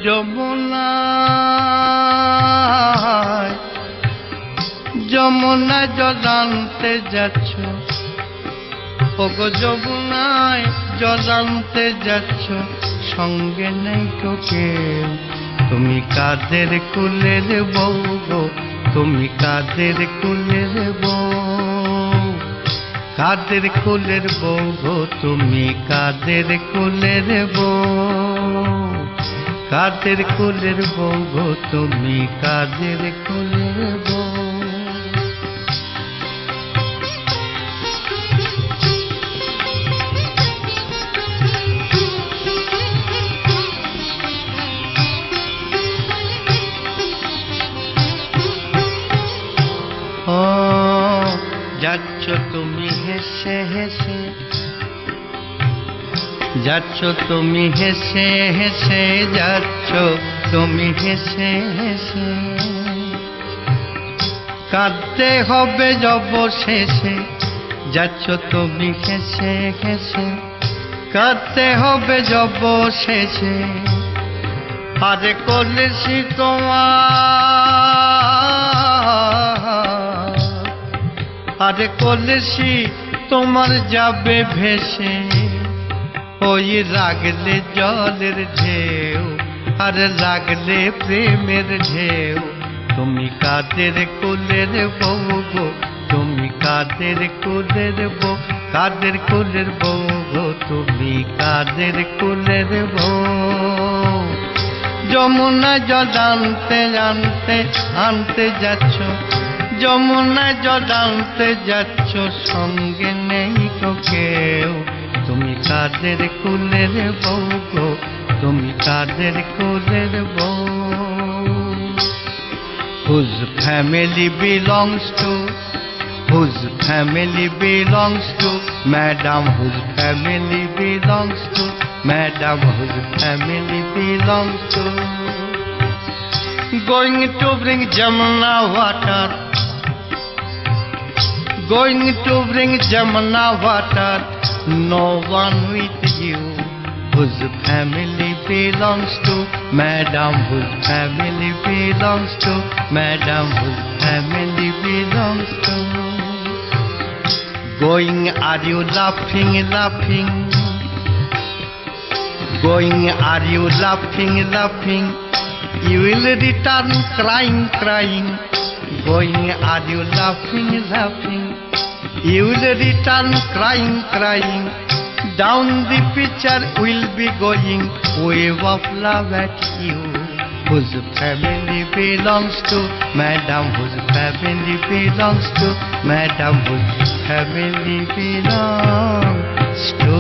যমুনায় যমুনায় জল আনতে যাচ্ছ, ওগো যমুনায় জল আনতে যাচ্ছ, সঙ্গে নেই তো কেউ। তুমি কাদের কুলের বউ গো, তুমি কাদের কুলের বউ, কাদের কুলের বউ গো, তুমি কাদের কুলের বউ, কাদের কুলের বউ গো, তুমি কাদের কুলের বউ। যাচ্ছ তুমি হেসে হেসে, যাচ্ছ তুমি হেসে হেসে, যাচ্ছ তুমি হেসে হেসে, কাঁদতে হবে অবশেষে। যাচ্ছ তুমি হেসে হেসে, কাঁদতে হবে অবশেষে। আরে কলসি তোমার, আরে কলসি তোমার যাবে ভেসে, ওই লাগলে জলের ঢেউ, আর লাগলে প্রেমের ঢেউ। তুমি কাদের কুলের বউ গো, তুমি কাদের কুলের বউ, কাদের কুলের বউ গো, তুমি কাদের কুলের বউ। যমুনা জল আনতে আনতে আনতে যাচ্ছ, যমুনা জল আনতে যাচ্ছ, সঙ্গে নেই তো কেউ। তুমি কাদের কুলের বউ গো, তুমি কাদের কুলের বউ। Whose family belongs to, whose family belongs to, madam, whose family belongs to, madam, whose family belongs to. Going to bring Jamuna water, going to bring Jamuna water, no one with you. Whose family belongs to, madam, whose family belongs to, madam, whose family belongs to. Going, are you laughing, laughing? Going, are you laughing, laughing? You will return crying, crying. Going, are you laughing, laughing? You will return crying, crying. Down the picture will be going, wave of love at you. Whose family belongs to, madam, whose family belongs to, madam, whose family belongs to.